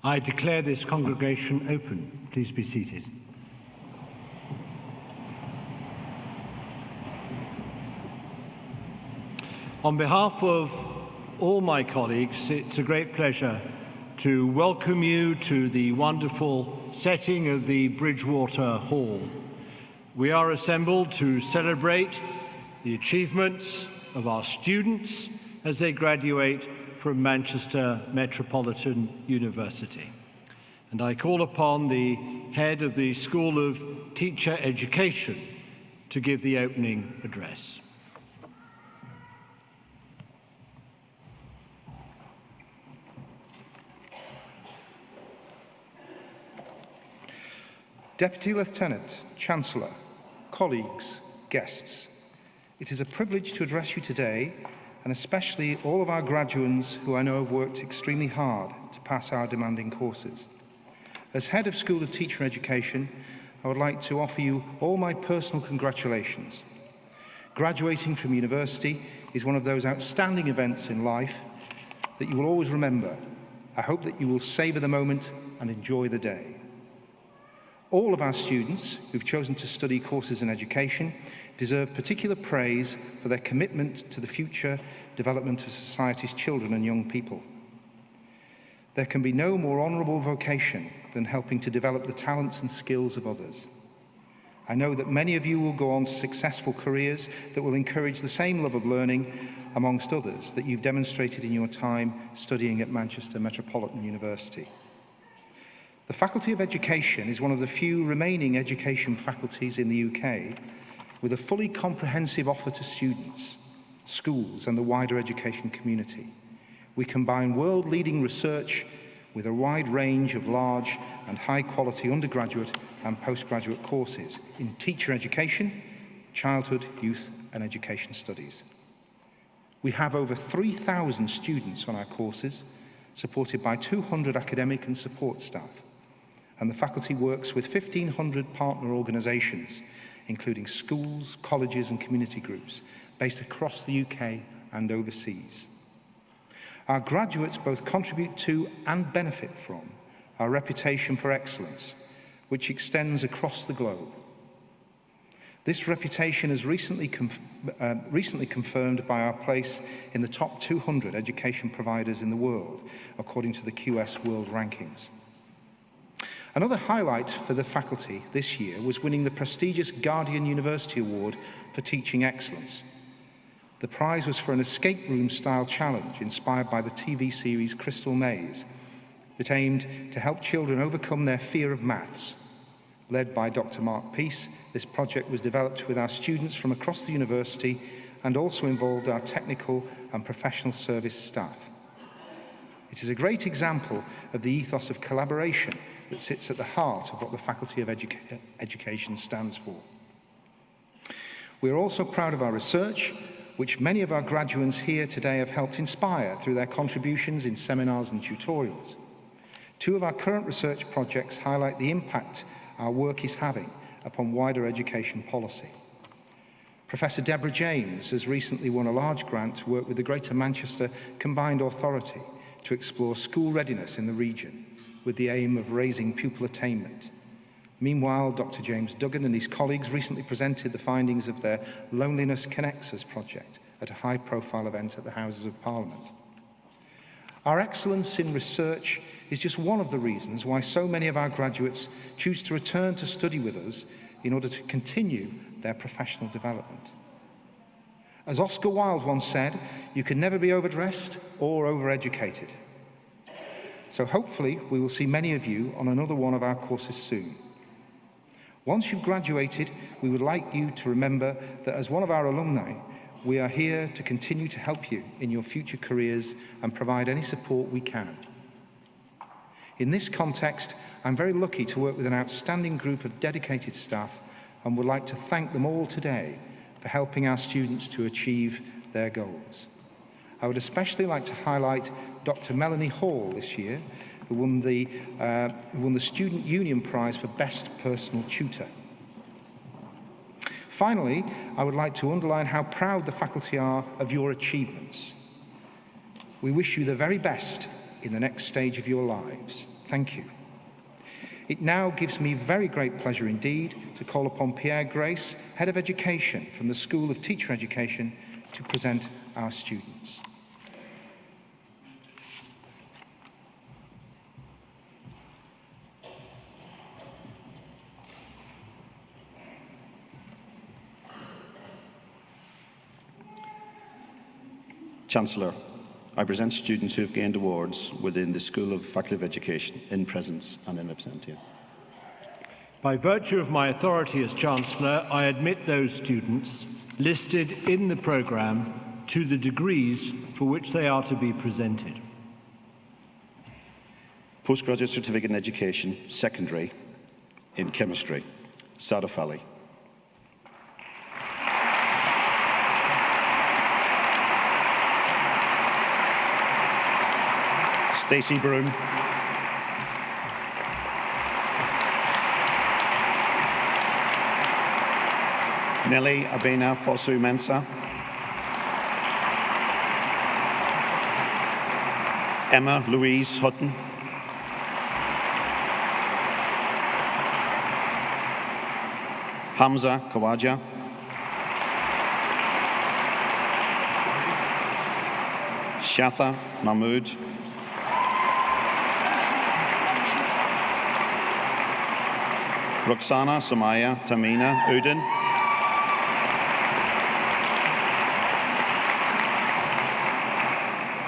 I declare this congregation open. Please be seated. On behalf of all my colleagues, it's a great pleasure to welcome you to the wonderful setting of the Bridgewater Hall. We are assembled to celebrate the achievements of our students as they graduate from Manchester Metropolitan University. And I call upon the head of the School of Teacher Education to give the opening address. Deputy Lieutenant, Chancellor, colleagues, guests, it is a privilege to address you today, and especially all of our graduates who I know have worked extremely hard to pass our demanding courses. As Head of School of Teacher Education, I would like to offer you all my personal congratulations. Graduating from university is one of those outstanding events in life that you will always remember. I hope that you will savour the moment and enjoy the day. All of our students who've chosen to study courses in education deserve particular praise for their commitment to the future development of society's children and young people. There can be no more honourable vocation than helping to develop the talents and skills of others. I know that many of you will go on to successful careers that will encourage the same love of learning, amongst others, that you've demonstrated in your time studying at Manchester Metropolitan University. The Faculty of Education is one of the few remaining education faculties in the UK with a fully comprehensive offer to students, schools and the wider education community. We combine world-leading research with a wide range of large and high-quality undergraduate and postgraduate courses in teacher education, childhood, youth and education studies. We have over 3,000 students on our courses, supported by 200 academic and support staff. And the faculty works with 1,500 partner organisations, including schools, colleges and community groups based across the UK and overseas. Our graduates both contribute to and benefit from our reputation for excellence, which extends across the globe. This reputation is recently confirmed by our place in the top 200 education providers in the world, according to the QS World Rankings. Another highlight for the faculty this year was winning the prestigious Guardian University Award for Teaching Excellence. The prize was for an escape room-style challenge inspired by the TV series Crystal Maze that aimed to help children overcome their fear of maths. Led by Dr. Mark Peace, this project was developed with our students from across the university and also involved our technical and professional service staff. It is a great example of the ethos of collaboration that sits at the heart of what the Faculty of Education stands for. We are also proud of our research, which many of our graduates here today have helped inspire through their contributions in seminars and tutorials. Two of our current research projects highlight the impact our work is having upon wider education policy. Professor Deborah James has recently won a large grant to work with the Greater Manchester Combined Authority to explore school readiness in the region, with the aim of raising pupil attainment. Meanwhile, Dr. James Duggan and his colleagues recently presented the findings of their Loneliness Connects Us project at a high-profile event at the Houses of Parliament. Our excellence in research is just one of the reasons why so many of our graduates choose to return to study with us in order to continue their professional development. As Oscar Wilde once said, you can never be overdressed or overeducated. So hopefully we will see many of you on another one of our courses soon. Once you've graduated, we would like you to remember that as one of our alumni, we are here to continue to help you in your future careers and provide any support we can. In this context, I'm very lucky to work with an outstanding group of dedicated staff and would like to thank them all today for helping our students to achieve their goals. I would especially like to highlight Dr. Melanie Hall this year, who won the Student Union Prize for Best Personal Tutor. Finally, I would like to underline how proud the faculty are of your achievements. We wish you the very best in the next stage of your lives. Thank you. It now gives me very great pleasure indeed to call upon Pierre Grace, Head of Education from the School of Teacher Education, to present our students. Chancellor, I present students who have gained awards within the School of Faculty of Education in presence and in absentia. By virtue of my authority as Chancellor, I admit those students listed in the programme to the degrees for which they are to be presented. Postgraduate Certificate in Education, Secondary, in Chemistry, Sadaf Ali. Stacey Broom. Nelly Abena Fosu Mensah. Emma Louise Hutton. Hamza Kawaja. Shatha Mahmood. Roxana Samaya Tamina Udin.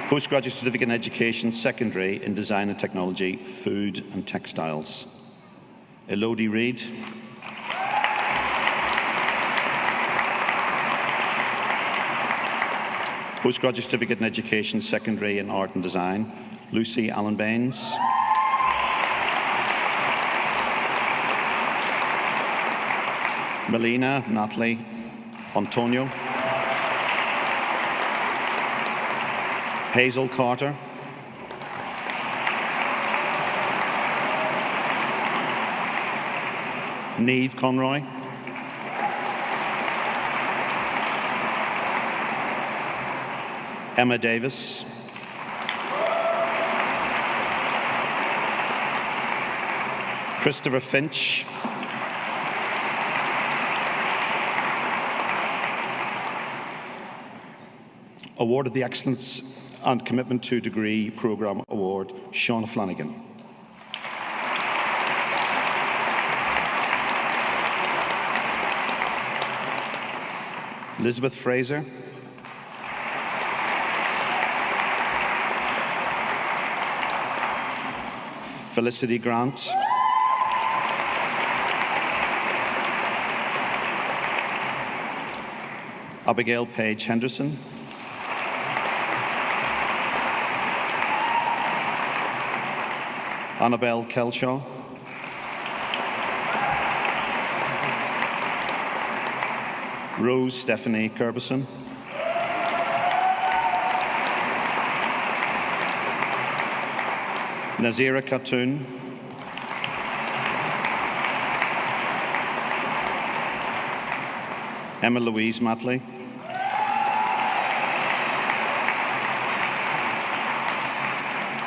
Postgraduate Certificate in Education, Secondary in Design and Technology, Food and Textiles. Elodie Reid. Postgraduate Certificate in Education, Secondary in Art and Design, Lucy Allen Baines. Melina Natalie Antonio. Hazel Carter. Neve Conroy. Emma Davis. Christopher Finch. Award of the Excellence and Commitment to Degree Programme Award, Sean Flanagan. Elizabeth Fraser. Felicity Grant. Abigail Page Henderson. Annabelle Kelshaw. Rose Stephanie Curbison. Nazira Khatun. Emma Louise Matley.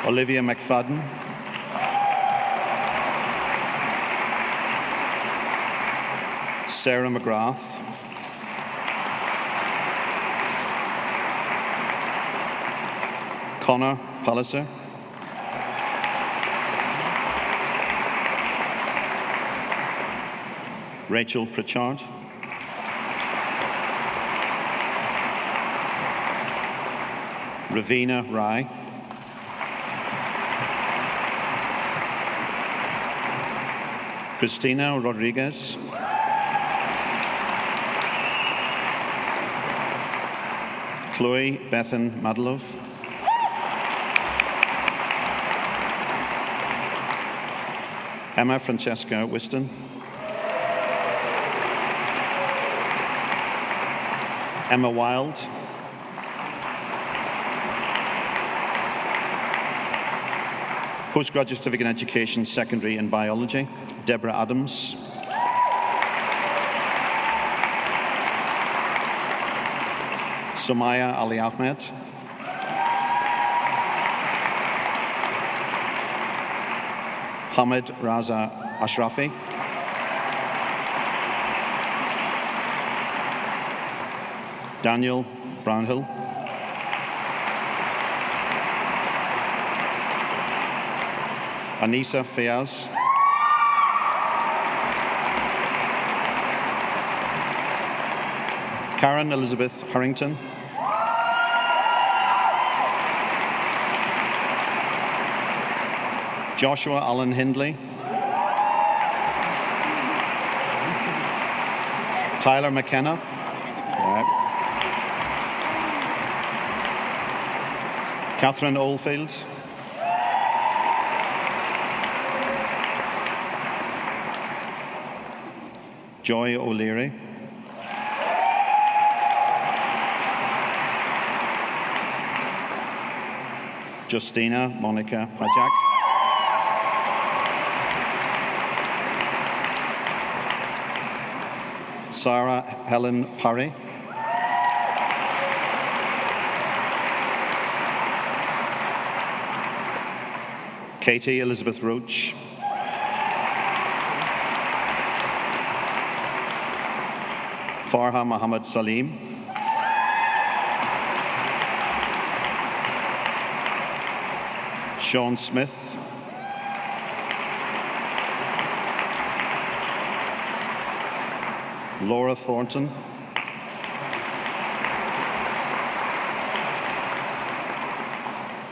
Olivia McFadden. Sarah McGrath. Connor Palliser. Rachel Pritchard. Ravina Rai. Christina Rodriguez. Chloe Bethan Madlov. Emma Francesca Whiston. Emma Wild. Postgraduate Certificate in Education, Secondary in Biology, Deborah Adams. Sumaya Ali Ahmed. Hamid Raza Ashrafi, Daniel Brownhill, Anisa Fayaz, Karen Elizabeth Harrington, Joshua Allen Hindley, Tyler McKenna, Catherine Oldfield, Joy O'Leary, Justina Monica Pajak, Sarah Helen Parry, Katie Elizabeth Roach, Farha Mohammed Salim, Sean Smith, Laura Thornton,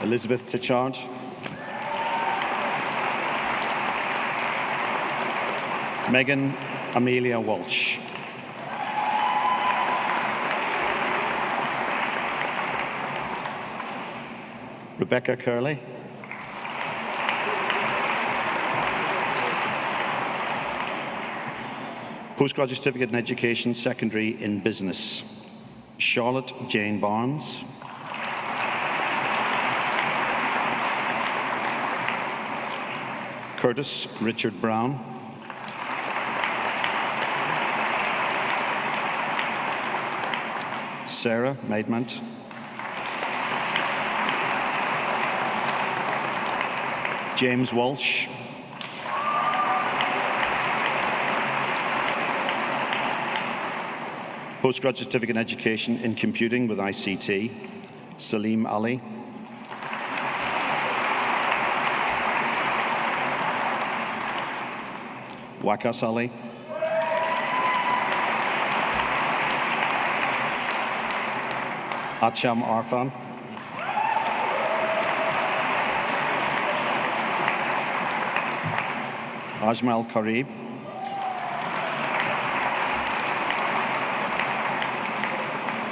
Elizabeth Tichard, Megan Amelia Walsh, Rebecca Curley, Postgraduate Certificate in Education, Secondary in Business, Charlotte Jane Barnes, Curtis Richard Brown, Sarah Maidment, James Walsh, Postgraduate Certificate in Education in Computing with ICT, Salim Ali, Wakas Ali, Acham Arfan, Ajmal Karib,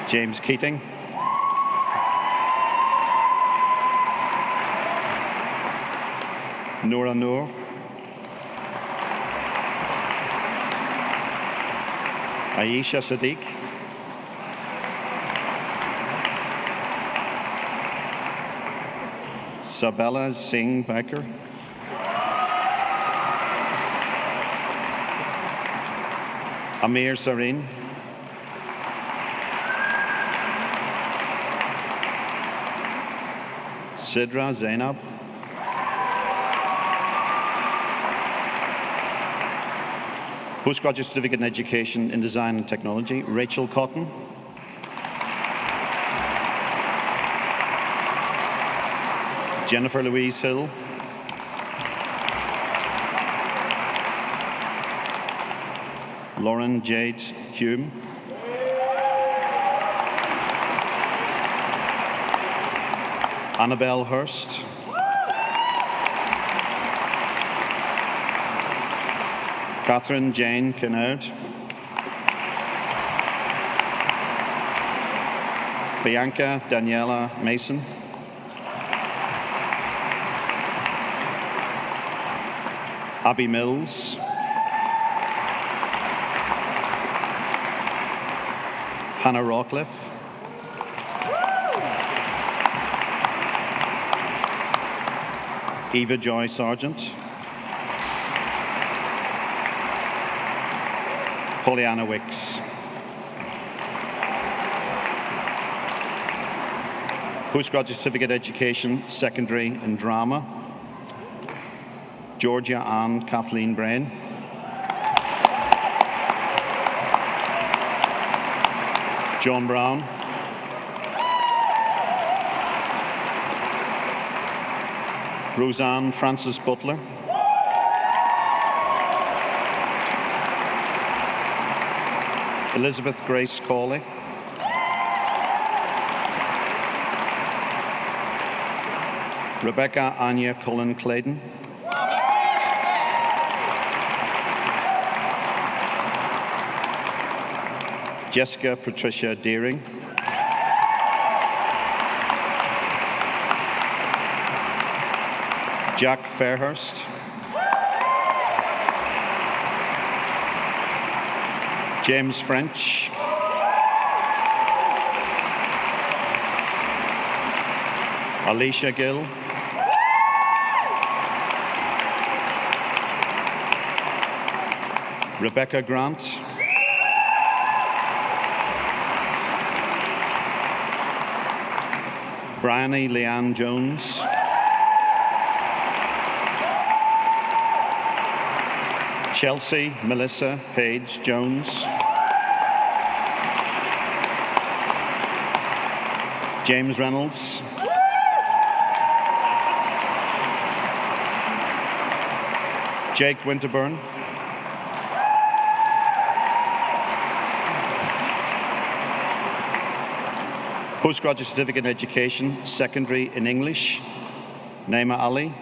James Keating, Noura Noor, Aisha Sadiq, Sabella Singh Becker, Amir Sareen, Sidra Zainab, Postgraduate Certificate in Education in Design and Technology, Rachel Cotton, Jennifer Louise Hill, Lauren Jade Hume, Annabelle Hurst, Catherine Jane Kennard, Bianca Daniela Mason, Abby Mills, Hannah Rawcliffe, Eva Joy Sargent, Pollyanna Wicks, Postgraduate Certificate Education, Secondary in Drama, Georgia Ann Kathleen Brain, John Brown, Roseanne Frances Butler, Elizabeth Grace Cawley, Rebecca Anya Cullen Clayton, Jessica Patricia Deering, Jack Fairhurst, James French, Alicia Gill, Rebecca Grant, Bryony Leanne Jones, Chelsea Melissa Page Jones, James Reynolds, Jake Winterburn, Postgraduate Certificate in Education, Secondary in English, Naima Ali,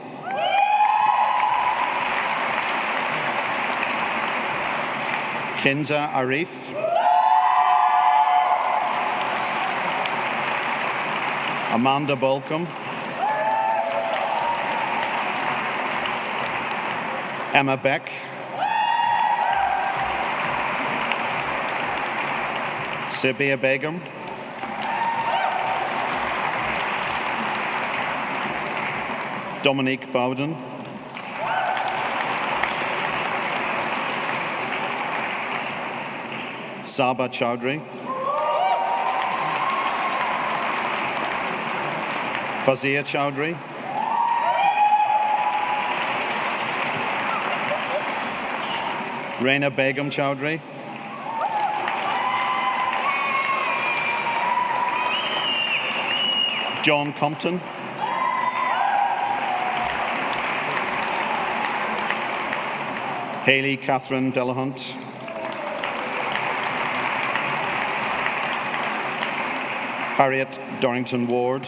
Kinza Arif, Amanda Bolcom, Emma Beck, Sabia Begum, Dominique Bowden, Saba Chowdhury, Fazia Chowdhury, Reina Begum Chowdhury, John Compton, Hayley Catherine Delahunt, Harriet Dorrington Ward,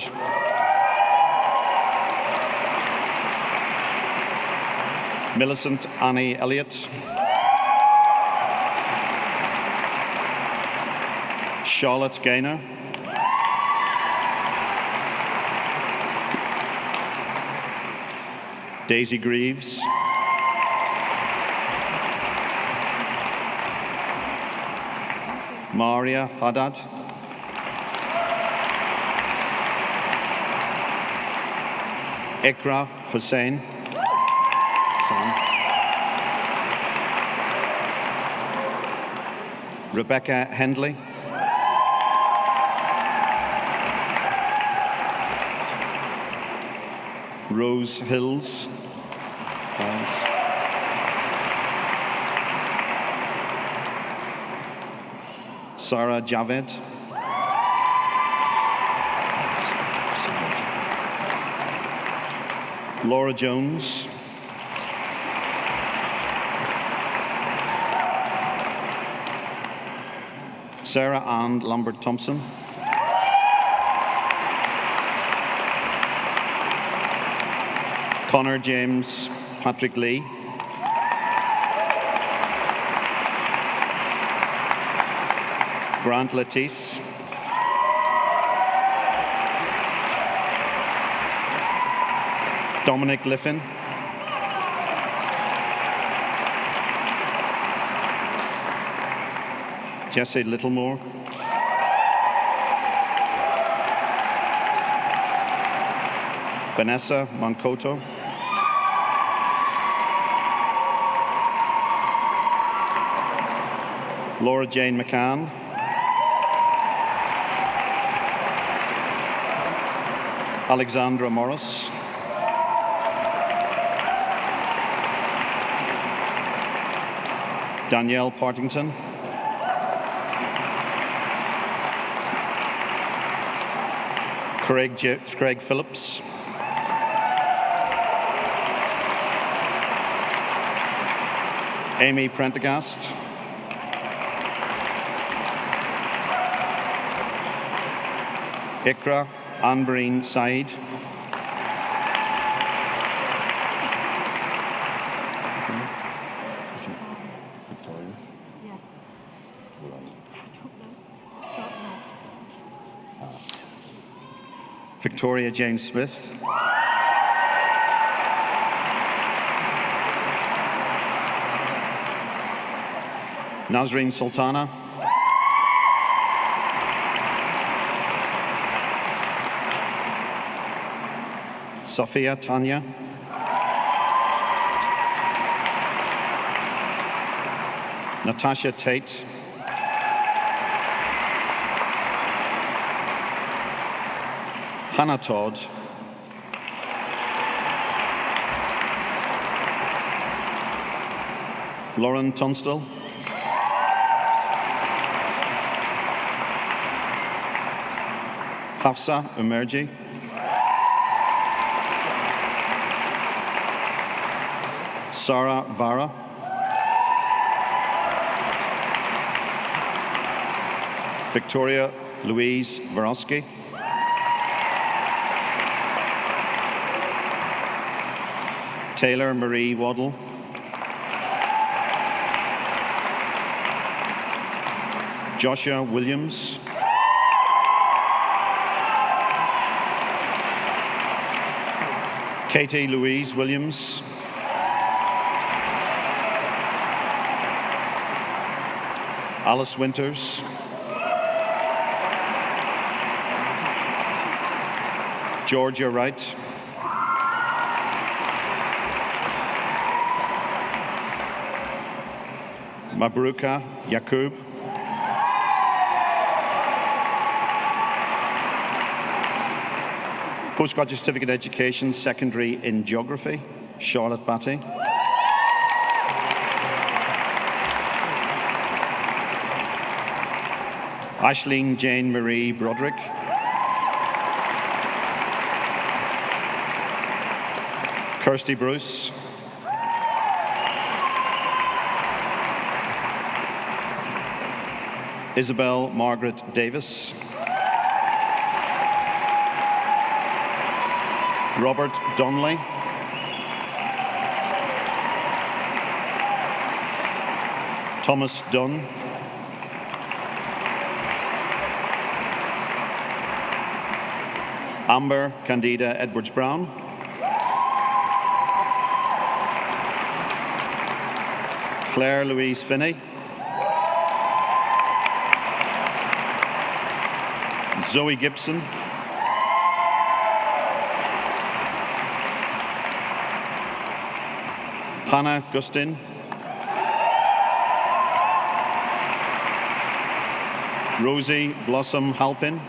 Millicent Annie Elliott, Charlotte Gaynor, Daisy Greaves, Maria Haddad, Ikra Hussain, Rebecca Hendley, Rose Hills, Sarah Javed, Laura Jones, Sarah Ann Lambert Thompson, Connor James Patrick Lee, Grant Latisse, Dominic Liffin, Jesse Littlemore, Vanessa Mancoto, Laura Jane McCann, Alexandra Morris, Danielle Partington, Craig Phillips, Amy Prendergast, Ikra Anbreen Said, Victoria Jane Smith, Nazreen Sultana, Sophia Tanya, Natasha Tate, Hannah Todd, Lauren Tunstall, Hafsa Umerji, Sarah Vara, Victoria Louise Vorosky, Taylor Marie Waddle, Joshua Williams, Katie Louise Williams, Alice Winters, Georgia Wright, Mabruka Yakub, Postgraduate Certificate Education, Secondary in Geography, Charlotte Batty, Aisling Jane Marie Broderick, Kirsty Bruce, Isabel Margaret Davis, Robert Donnelly, Thomas Dunn, Amber Candida Edwards-Brown, Claire Louise Finney, Zoe Gibson, Hannah Gustin, Rosie Blossom Halpin,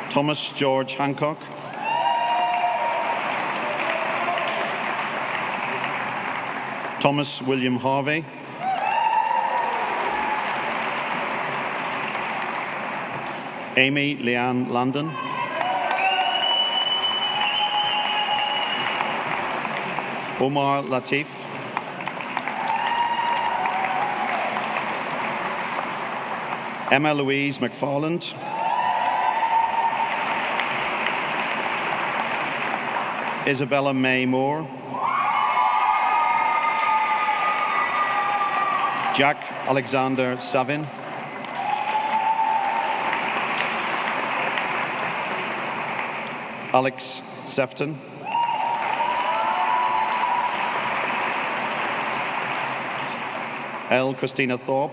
Thomas George Hancock, Thomas William Harvey, Amy Leanne Landon, Omar Latif, Emma Louise McFarland, Isabella May Moore, Jack Alexander Savin, Alex Sefton, L. Christina Thorpe,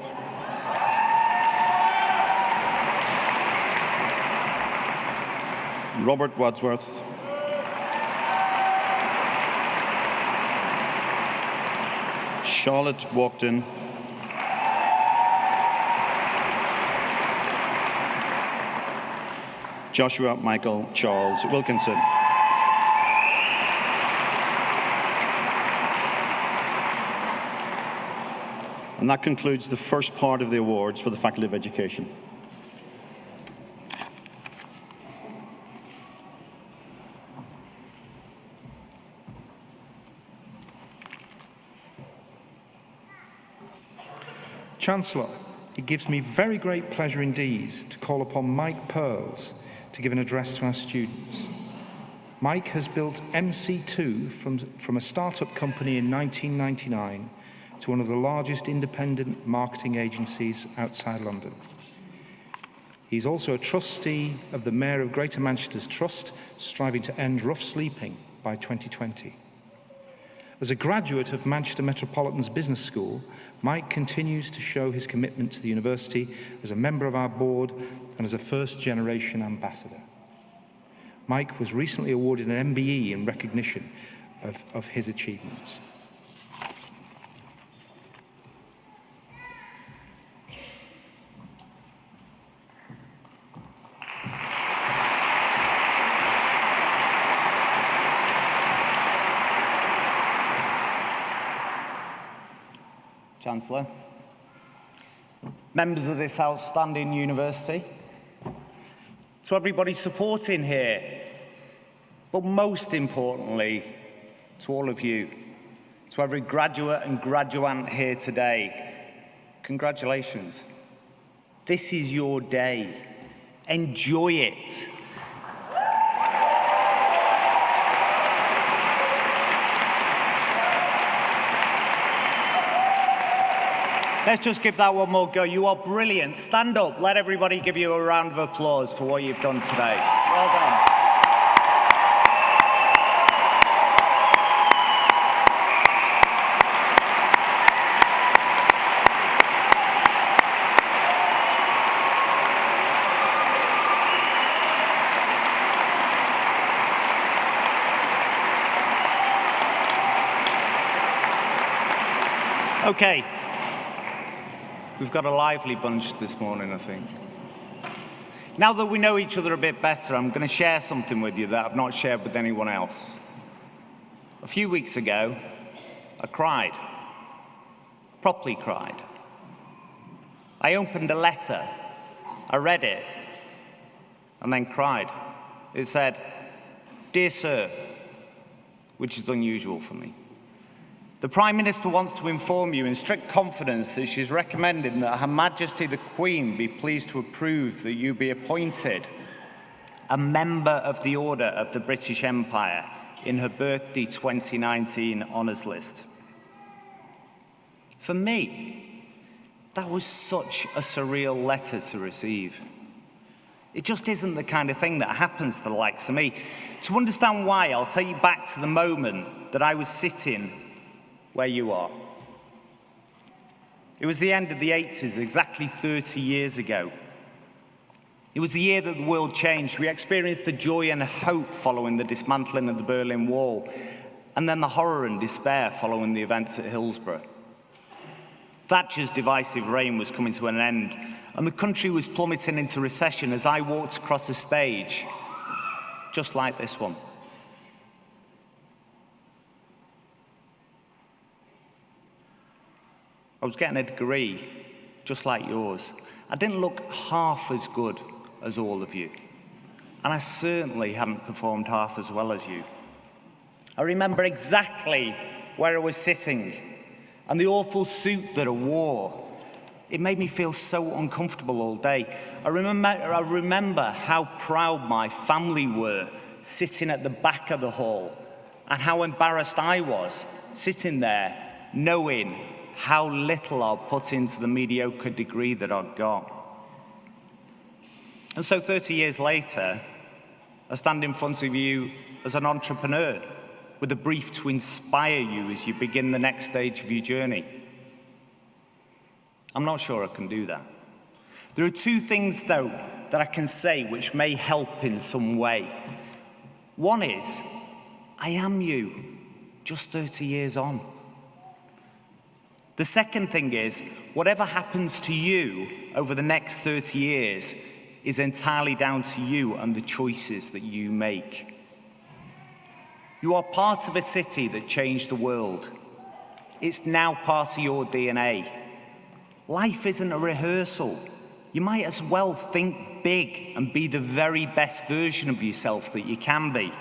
Robert Wadsworth, Charlotte Walkden, Joshua Michael Charles Wilkinson. And that concludes the first part of the awards for the Faculty of Education. Chancellor, it gives me very great pleasure indeed to call upon Mike Pearls to give an address to our students. Mike has built MC2 from a startup company in 1999 to one of the largest independent marketing agencies outside London. He's also a trustee of the Mayor of Greater Manchester's Trust, striving to end rough sleeping by 2020. As a graduate of Manchester Metropolitan's Business School, Mike continues to show his commitment to the university as a member of our board and as a first-generation ambassador. Mike was recently awarded an MBE in recognition of his achievements. Chancellor, members of this outstanding university, to everybody supporting here, but most importantly, to all of you, to every graduate and graduand here today, congratulations. This is your day. Enjoy it. Let's just give that one more go. You are brilliant. Stand up. Let everybody give you a round of applause for what you've done today. Well done. Okay. We've got a lively bunch this morning, I think. Now that we know each other a bit better, I'm going to share something with you that I've not shared with anyone else. A few weeks ago, I cried. Properly cried. I opened a letter, I read it, and then cried. It said, "Dear Sir," which is unusual for me. The Prime Minister wants to inform you in strict confidence that she's recommending that Her Majesty the Queen be pleased to approve that you be appointed a member of the Order of the British Empire in her birthday 2019 honours list. For me, that was such a surreal letter to receive. It just isn't the kind of thing that happens to the likes of me. To understand why, I'll take you back to the moment that I was sitting where you are. It was the end of the 80s, exactly 30 years ago. It was the year that the world changed. We experienced the joy and hope following the dismantling of the Berlin Wall, and then the horror and despair following the events at Hillsborough. Thatcher's divisive reign was coming to an end, and the country was plummeting into recession as I walked across a stage, just like this one. I was getting a degree, just like yours. I didn't look half as good as all of you. And I certainly hadn't performed half as well as you. I remember exactly where I was sitting and the awful suit that I wore. It made me feel so uncomfortable all day. I remember how proud my family were sitting at the back of the hall and how embarrassed I was sitting there knowing how little I'd put into the mediocre degree that I'd got. And so 30 years later, I stand in front of you as an entrepreneur with a brief to inspire you as you begin the next stage of your journey. I'm not sure I can do that. There are two things, though, that I can say which may help in some way. One is, I am you, just 30 years on. The second thing is, whatever happens to you over the next 30 years is entirely down to you and the choices that you make. You are part of a city that changed the world. It's now part of your DNA. Life isn't a rehearsal. You might as well think big and be the very best version of yourself that you can be.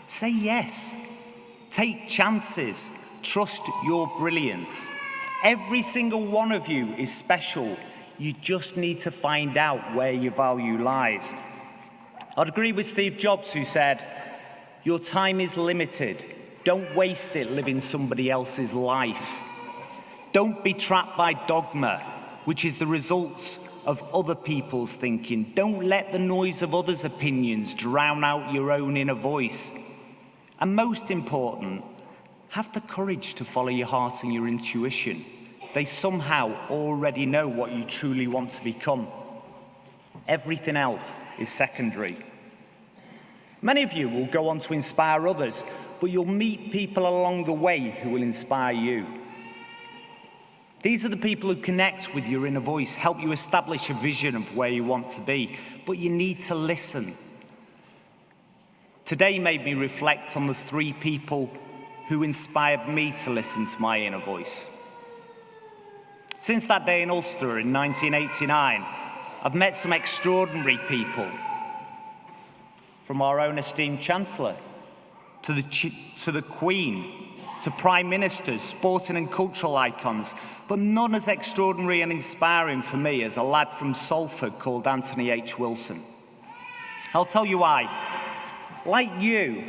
Say yes. Take chances. Trust your brilliance. Every single one of you is special. You just need to find out where your value lies. I'd agree with Steve Jobs, who said, "Your time is limited. Don't waste it living somebody else's life. Don't be trapped by dogma, which is the results of other people's thinking. Don't let the noise of others' opinions drown out your own inner voice. And most important, have the courage to follow your heart and your intuition. They somehow already know what you truly want to become. Everything else is secondary." Many of you will go on to inspire others, but you'll meet people along the way who will inspire you. These are the people who connect with your inner voice, help you establish a vision of where you want to be, but you need to listen. Today made me reflect on the 3 people who inspired me to listen to my inner voice. Since that day in Ulster in 1989, I've met some extraordinary people, from our own esteemed Chancellor, to the Queen, to Prime Ministers, sporting and cultural icons, but none as extraordinary and inspiring for me as a lad from Salford called Anthony H. Wilson. I'll tell you why. Like you,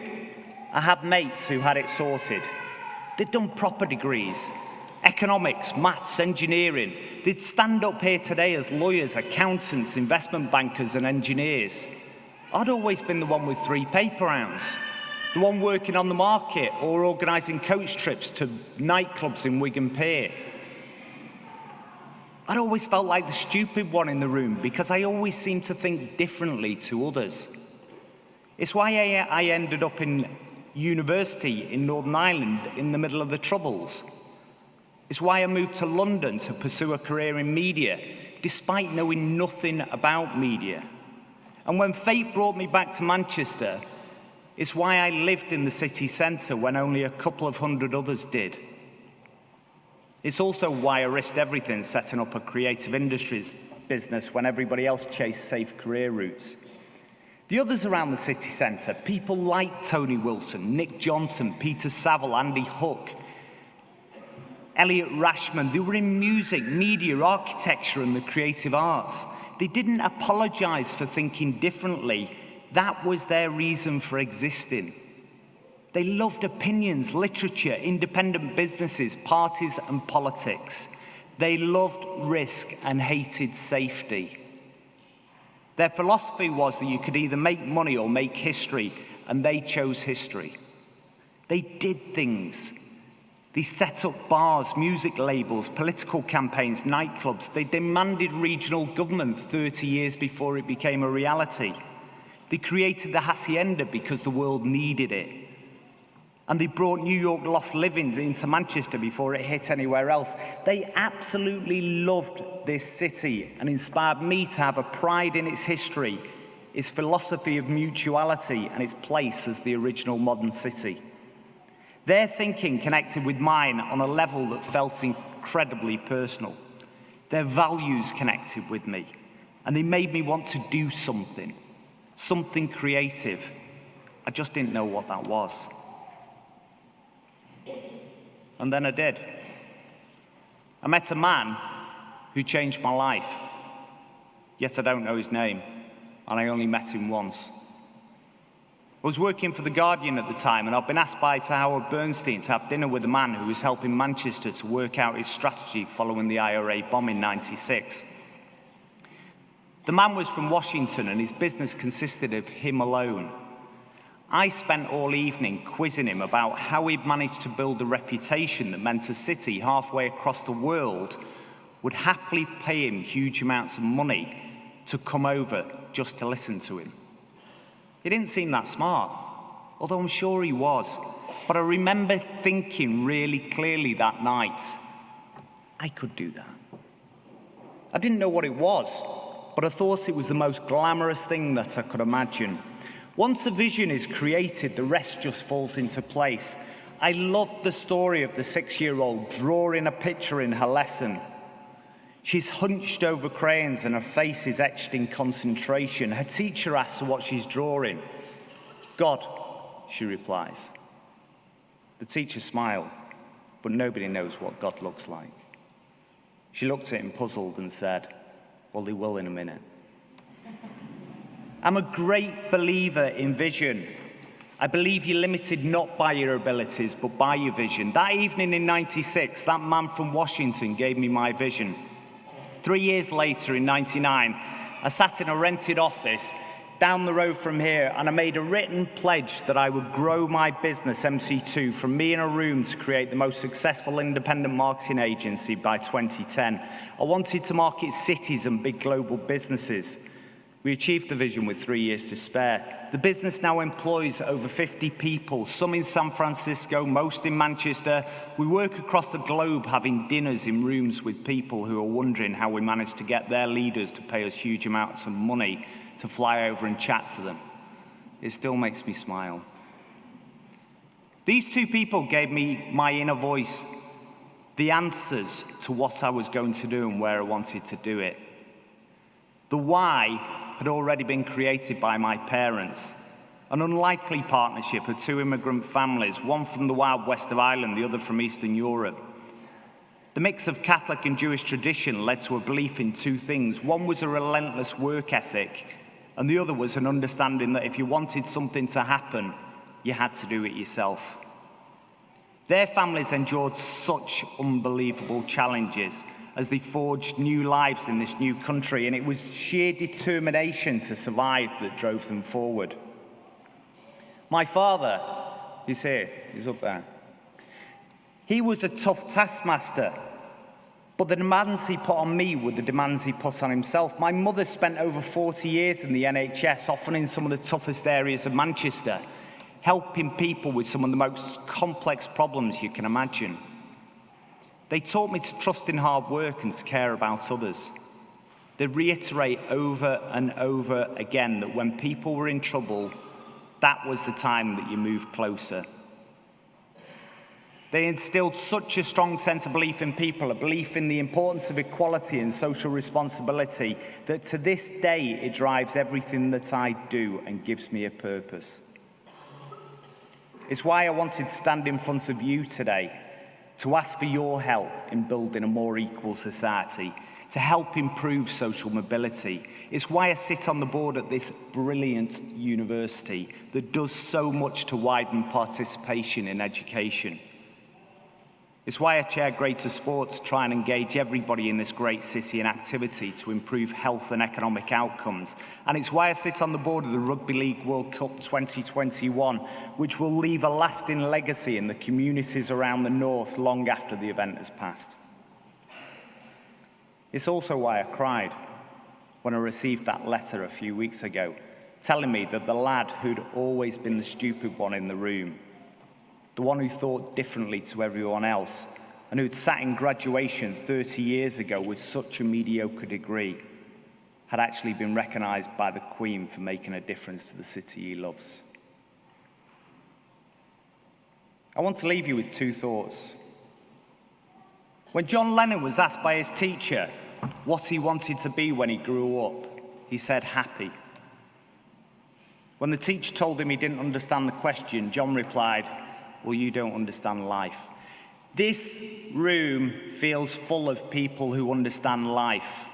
I had mates who had it sorted. They'd done proper degrees, economics, maths, engineering. They'd stand up here today as lawyers, accountants, investment bankers and engineers. I'd always been the one with 3 paper rounds, the one working on the market or organising coach trips to nightclubs in Wigan Pier. I'd always felt like the stupid one in the room because I always seemed to think differently to others. It's why I ended up in university in Northern Ireland in the middle of the Troubles. It's why I moved to London to pursue a career in media, despite knowing nothing about media. And when fate brought me back to Manchester, it's why I lived in the city centre when only a couple of hundred others did. It's also why I risked everything setting up a creative industries business when everybody else chased safe career routes. The others around the city centre, people like Tony Wilson, Nick Johnson, Peter Saville, Andy Hook, Elliot Rashman, they were in music, media, architecture and the creative arts. They didn't apologise for thinking differently. That was their reason for existing. They loved opinions, literature, independent businesses, parties and politics. They loved risk and hated safety. Their philosophy was that you could either make money or make history, and they chose history. They did things. They set up bars, music labels, political campaigns, nightclubs. They demanded regional government 30 years before it became a reality. They created the hacienda because the world needed it. And they brought New York loft living into Manchester before it hit anywhere else. They absolutely loved this city and inspired me to have a pride in its history, its philosophy of mutuality, and its place as the original modern city. Their thinking connected with mine on a level that felt incredibly personal. Their values connected with me, and they made me want to do something creative. I just didn't know what that was. And then I did. I met a man who changed my life, yet I don't know his name, and I only met him once. I was working for The Guardian at the time, and I'd been asked by Sir Howard Bernstein to have dinner with a man who was helping Manchester to work out his strategy following the IRA bomb in '96. The man was from Washington, and his business consisted of him alone. I spent all evening quizzing him about how he'd managed to build a reputation that meant a city halfway across the world would happily pay him huge amounts of money to come over just to listen to him. He didn't seem that smart, although I'm sure he was. But I remember thinking really clearly that night, I could do that. I didn't know what it was, but I thought it was the most glamorous thing that I could imagine. Once a vision is created, the rest just falls into place. I loved the story of the 6-year-old drawing a picture in her lesson. She's hunched over crayons and her face is etched in concentration. Her teacher asks her what she's drawing. God, she replies. The teacher smiled, but nobody knows what God looks like. She looked at him puzzled and said, well, he will in a minute. I'm a great believer in vision. I believe you're limited not by your abilities, but by your vision. That evening in '96, that man from Washington gave me my vision. 3 years later, in '99, I sat in a rented office down the road from here, and I made a written pledge that I would grow my business, MC2, from me in a room to create the most successful independent marketing agency by 2010. I wanted to market cities and big global businesses. We achieved the vision with 3 years to spare. The business now employs over 50 people, some in San Francisco, most in Manchester. We work across the globe having dinners in rooms with people who are wondering how we managed to get their leaders to pay us huge amounts of money to fly over and chat to them. It still makes me smile. These two people gave me my inner voice, the answers to what I was going to do and where I wanted to do it. The why had already been created by my parents. An unlikely partnership of two immigrant families, one from the wild west of Ireland, the other from Eastern Europe. The mix of Catholic and Jewish tradition led to a belief in two things. One was a relentless work ethic, and the other was an understanding that if you wanted something to happen, you had to do it yourself. Their families endured such unbelievable challenges as they forged new lives in this new country, and it was sheer determination to survive that drove them forward. My father, he's here, he's up there. He was a tough taskmaster, but the demands he put on me were the demands he put on himself. My mother spent over 40 years in the NHS, often in some of the toughest areas of Manchester, helping people with some of the most complex problems you can imagine. They taught me to trust in hard work and to care about others. They reiterate over and over again that when people were in trouble, that was the time that you moved closer. They instilled such a strong sense of belief in people, a belief in the importance of equality and social responsibility, that to this day it drives everything that I do and gives me a purpose. It's why I wanted to stand in front of you today, to ask for your help in building a more equal society, to help improve social mobility. It's why I sit on the board at this brilliant university that does so much to widen participation in education. It's why I chair Greater Sport to try and engage everybody in this great city in activity to improve health and economic outcomes. And it's why I sit on the board of the Rugby League World Cup 2021, which will leave a lasting legacy in the communities around the north long after the event has passed. It's also why I cried when I received that letter a few weeks ago, telling me that the lad who'd always been the stupid one in the room, the one who thought differently to everyone else, and who'd sat in graduation 30 years ago with such a mediocre degree, had actually been recognised by the Queen for making a difference to the city he loves. I want to leave you with two thoughts. When John Lennon was asked by his teacher what he wanted to be when he grew up, he said happy. When the teacher told him he didn't understand the question, John replied, well, you don't understand life. This room feels full of people who understand life.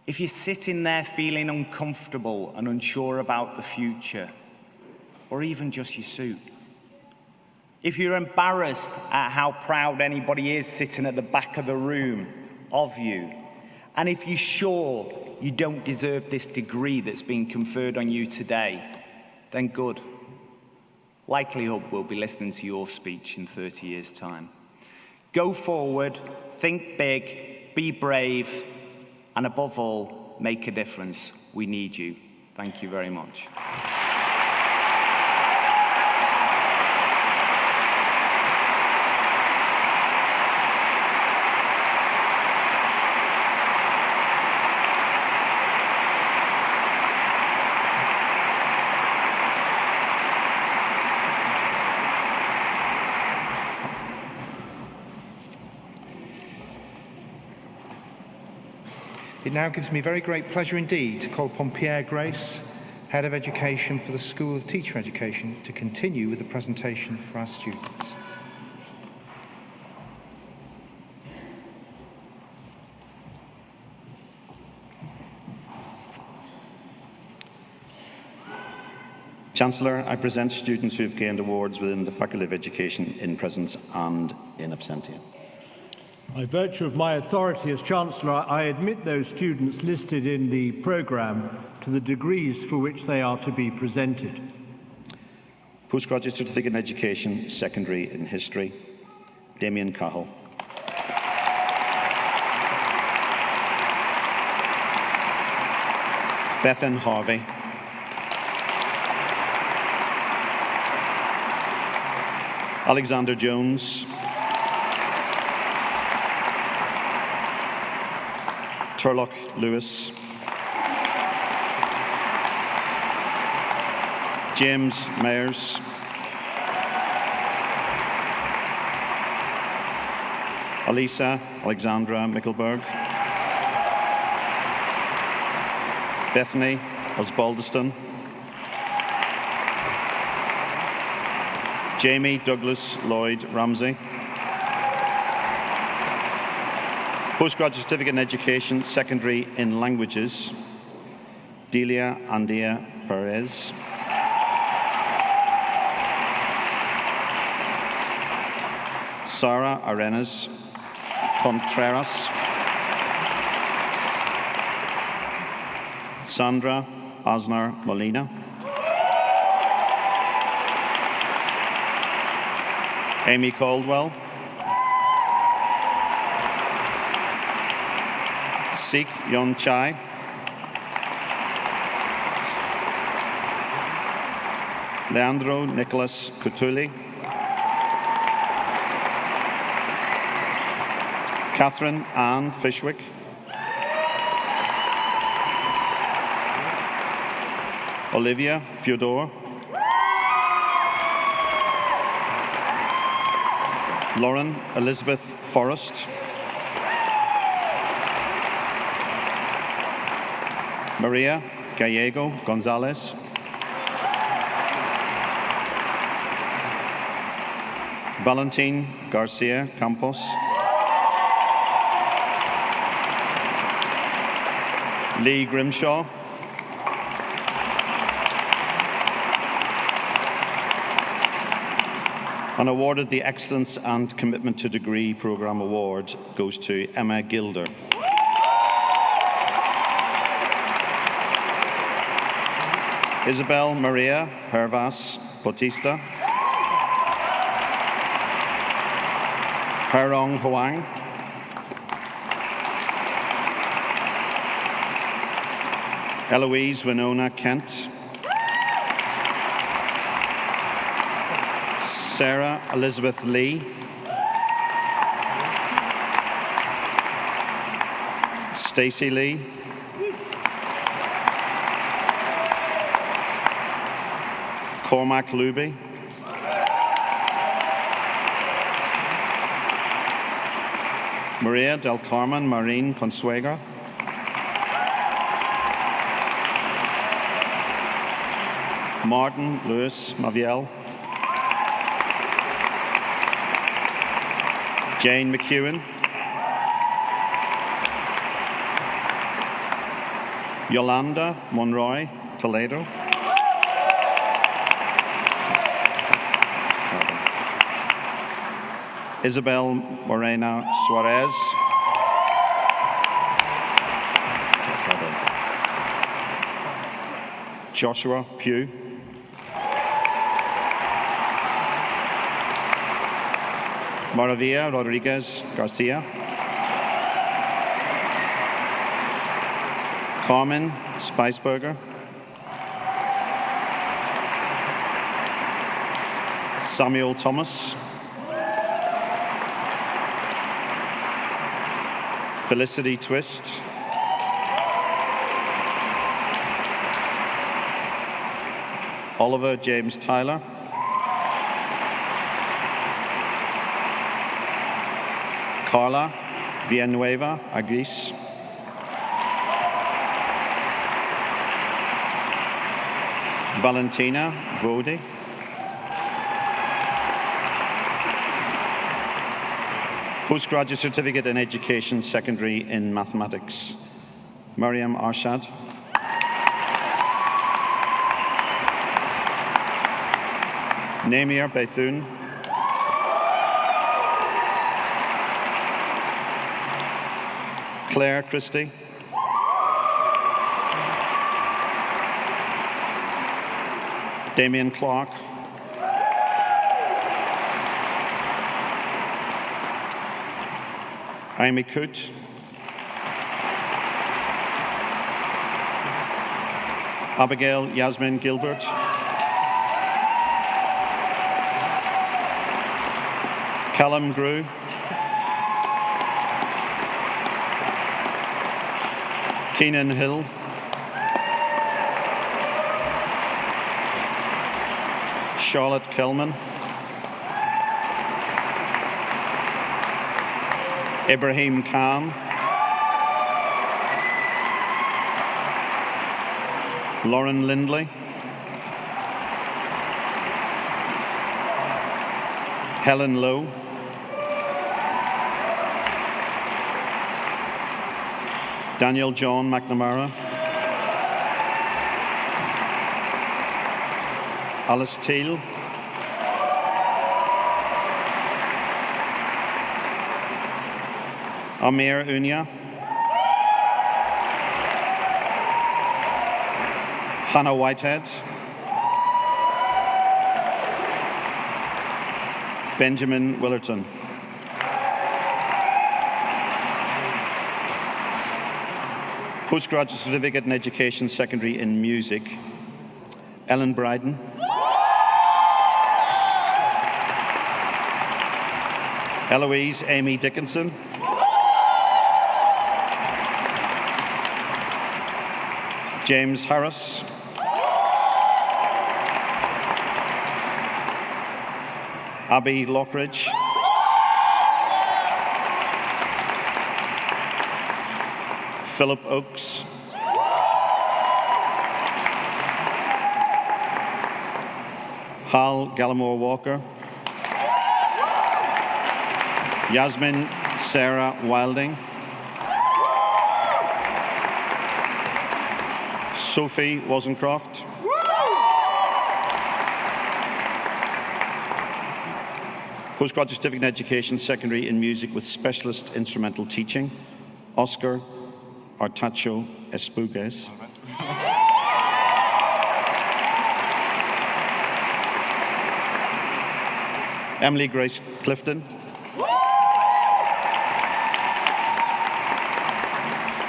If you're sitting there feeling uncomfortable and unsure about the future, or even just your suit, if you're embarrassed at how proud anybody is sitting at the back of the room of you, and if you're sure you don't deserve this degree that's been conferred on you today, then good. Likelihood we'll be listening to your speech in 30 years' time. Go forward, think big, be brave, and above all, make a difference. We need you. Thank you very much. It now gives me very great pleasure indeed to call upon Pierre Grace, Head of Education for the School of Teacher Education, to continue with the presentation for our students. Chancellor, I present students who have gained awards within the Faculty of Education in presence and in absentia. By virtue of my authority as Chancellor, I admit those students listed in the programme to the degrees for which they are to be presented. Postgraduate Certificate in Education, Secondary in History, Damien Cahill. Bethan Harvey. Alexander Jones. Turlock Lewis. James Myers. Alisa Alexandra Mickelberg. Bethany Osbaldeston. Jamie Douglas Lloyd Ramsey. Postgraduate Certificate in Education, Secondary in Languages, Delia Andia Perez. Sara Arenas Contreras. Sandra Osner Molina. Amy Caldwell. Sik Yon Chai. Leandro Nicholas Cutuli. Catherine Ann Fishwick. Olivia Fyodor. Lauren Elizabeth Forrest. Maria Gallego Gonzalez. Valentin Garcia Campos. Lee Grimshaw. And awarded the Excellence and Commitment to Degree Programme Award goes to Emma Gilder. Isabel Maria Hervas Bautista. Herong Huang. Eloise Winona Kent. Sarah Elizabeth Lee. Stacey Lee. Cormac Luby. Maria del Carmen Marin Consuegra. Martin Lewis Maviel. Jane McEwen. Yolanda Monroy Toledo. Isabel Morena Suarez. Joshua Pugh. Maravilla Rodriguez Garcia. Carmen Spiceberger. Samuel Thomas. Felicity Twist. Oliver James Tyler. Carla Villanueva Agris. Valentina Vodi. Postgraduate Certificate in Education, Secondary in Mathematics, Mariam Arshad. Namir Bethune. Claire Christie. Damien Clark. Amy Coote. Abigail Yasmin Gilbert. Callum Grew. Keenan Hill. Charlotte Kelman. Ibrahim Khan. Lauren Lindley. Helen Lowe. Daniel John McNamara. Alice Teal. Amir Unia. Hannah Whitehead. Benjamin Willerton. Postgraduate Certificate in Education, Secondary in Music, Ellen Bryden. Eloise Amy Dickinson. James Harris. Abby Lockridge. Philip Oakes. Hal Gallimore Walker. Yasmin Sarah Wilding. Sophie Wozencroft. Postgraduate Certificate in Education, Secondary in Music with Specialist Instrumental Teaching, Oscar Artacho Espugues. Emily Grace Clifton.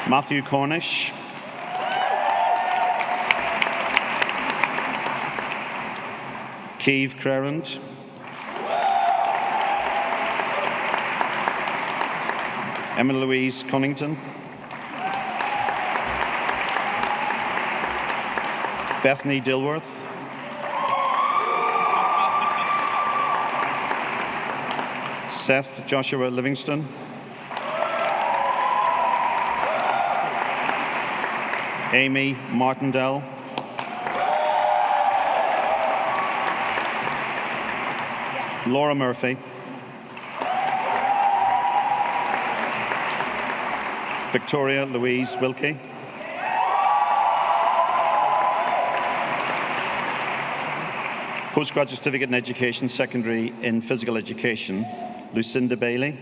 Matthew Cornish. Keeve Crerand. Emma Louise Cunnington. Bethany Dilworth. Seth Joshua Livingston. Amy Martindale. Laura Murphy. Victoria Louise Wilkie. Postgraduate Certificate in Education, Secondary in Physical Education, Lucinda Bailey.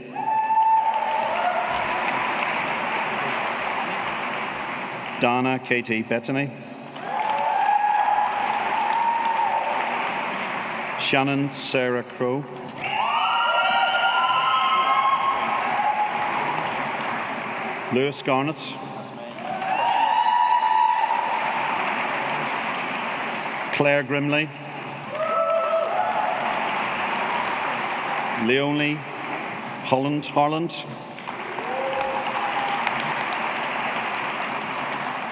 Dana Katie Bettany. Shannon Sarah Crow. Lewis Garnett. Claire Grimley. Leonie Harland.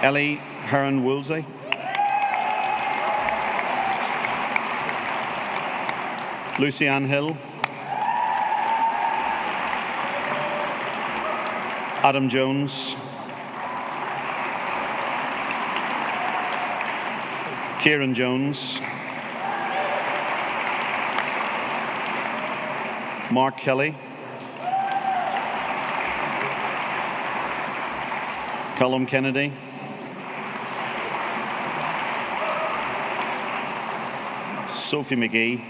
Ellie Heron Woolsey. Lucianne Hill. Adam Jones. Kieran Jones, Mark Kelly, Colm Kennedy, Sophie McGee,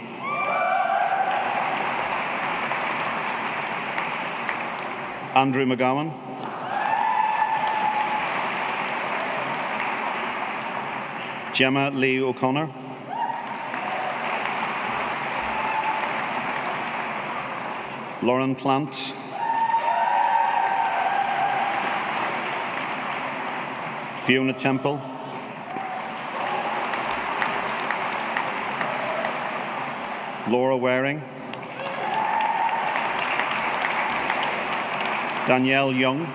Andrew McGowan, Gemma Lee O'Connor, Lauren Plant, Fiona Temple, Laura Waring, Danielle Young,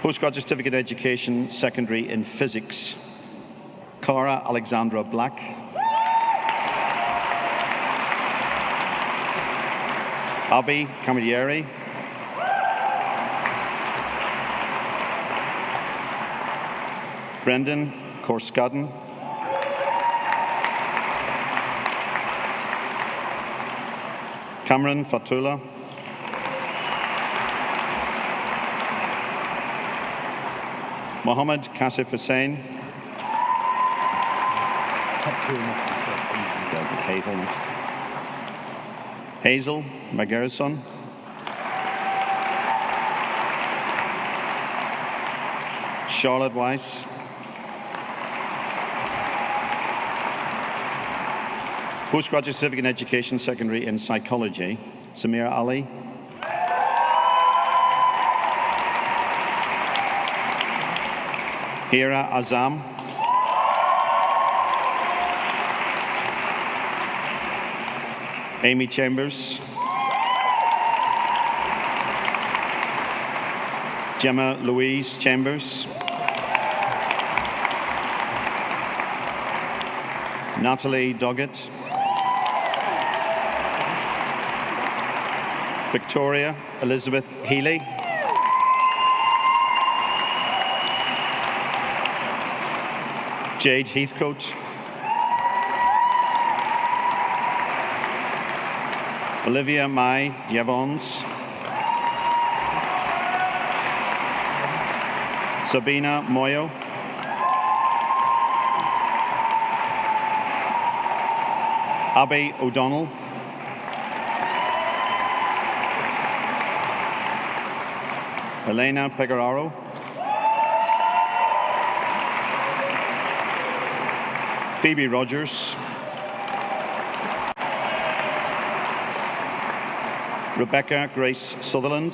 Postgraduate Certificate Education, Secondary in Physics, Cara Alexandra Black, Abby Camilleri, Brendan Corskadden, Cameron Fatula, Mohammed Kasif Hussain, Hazel next. Hazel Magarison, Charlotte Weiss, Postgraduate Certificate in Education, Secondary in Psychology, Samira Ali, Hira Azam, Amy Chambers, Gemma Louise Chambers, Natalie Doggett, Victoria Elizabeth Healy, Jade Heathcote, Olivia Mai Yevons, Sabina Moyo, Abby O'Donnell, Elena Pegararo, Phoebe Rogers, Rebecca Grace Sutherland,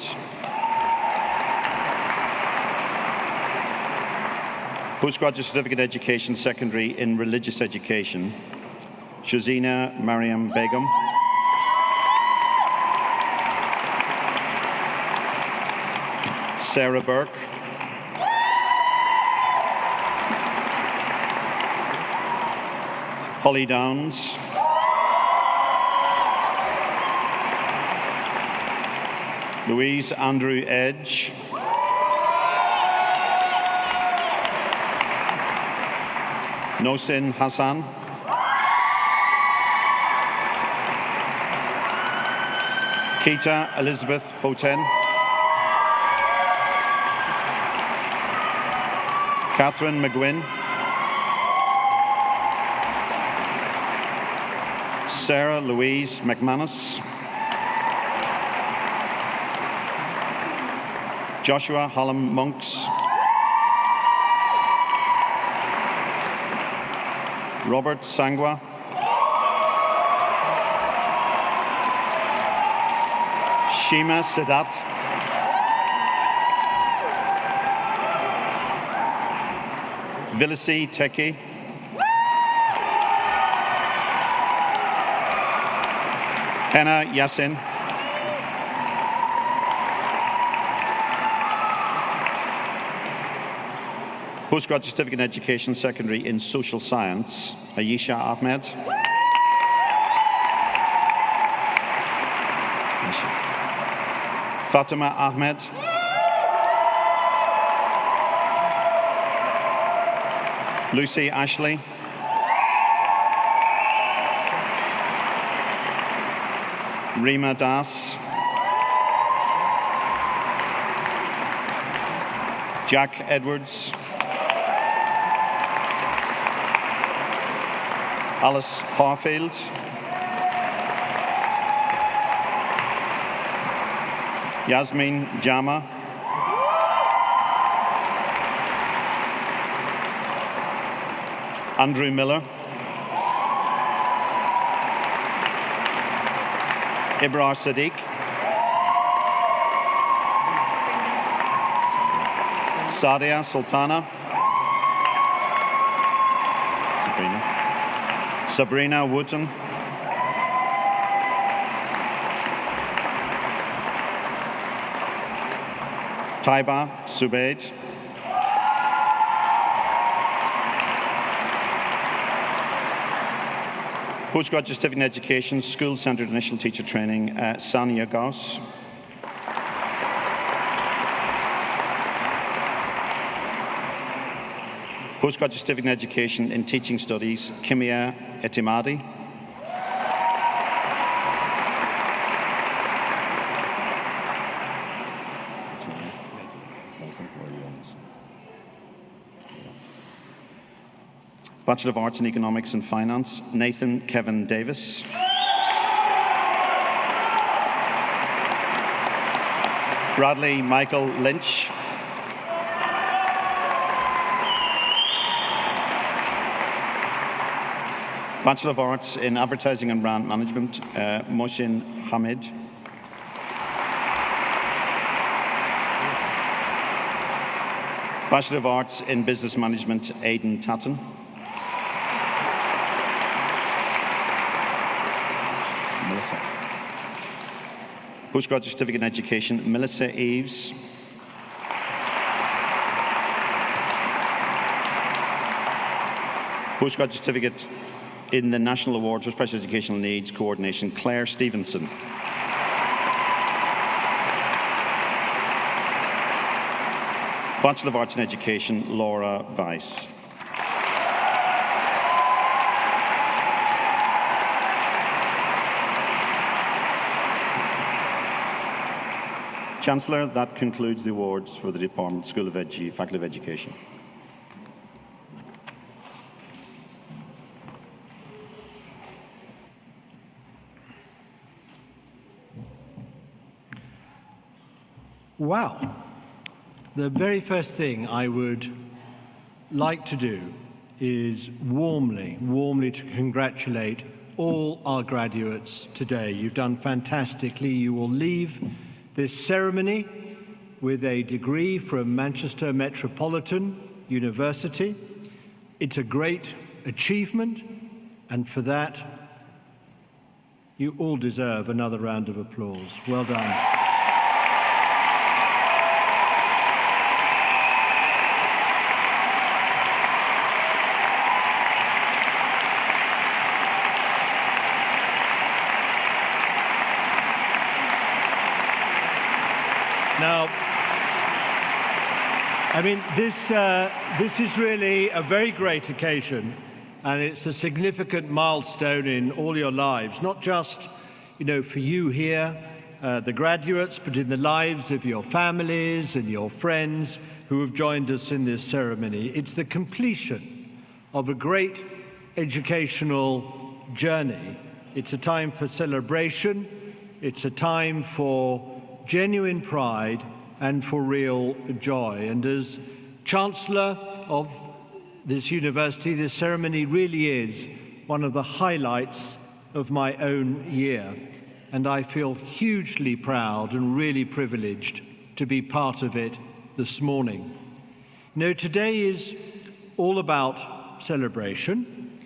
Postgraduate Certificate Education, Secondary in Religious Education, Shazina Mariam Begum, Sarah Burke, Holly Downs, Louise Andrew Edge, Nosin Hassan, Keita Elizabeth Boten, Catherine McGuinn, Sarah Louise McManus, Joshua Hallam Monks, Robert Sangwa, Shima Sidat, Vilisi Teki, Henna Yassin, Postgraduate Certificate in Education, Secondary in Social Science, Ayesha Ahmed, Fatima Ahmed, Lucy Ashley. Rima Das. Jack Edwards. Alice Harfield. Yasmin Jama. Andrew Miller. Ibrar Sadiq. Sadia Sultana. Sabrina Wooten. Taiba Subaid. Postgraduate Certificate in Education, School-Centred Initial Teacher Training, Sania Gauss. Postgraduate Certificate in Education in Teaching Studies, Kimia Etimadi. Bachelor of Arts in Economics and Finance, Nathan Kevin Davis. Bradley Michael Lynch. Bachelor of Arts in Advertising and Brand Management, Moshin Hamid. Bachelor of Arts in Business Management, Aidan Tatton. Postgraduate Certificate in Education, Melissa Eves. Postgraduate Certificate in the National Award for Special Educational Needs Coordination, Claire Stevenson. Bachelor of Arts in Education, Laura Weiss. Chancellor, that concludes the awards for the Department School of Faculty of Education. Wow. The very first thing I would like to do is warmly to congratulate all our graduates today. You've done fantastically. You will leave this ceremony with a degree from Manchester Metropolitan University. It's a great achievement, and for that, you all deserve another round of applause. Well done. Now, I mean, this is really a very great occasion, and it's a significant milestone in all your lives, not just, for you here, the graduates, but in the lives of your families and your friends who have joined us in this ceremony. It's the completion of a great educational journey. It's a time for celebration. It's a time for genuine pride and for real joy. And as Chancellor of this university, this ceremony really is one of the highlights of my own year. And I feel hugely proud and really privileged to be part of it this morning. Today is all about celebration,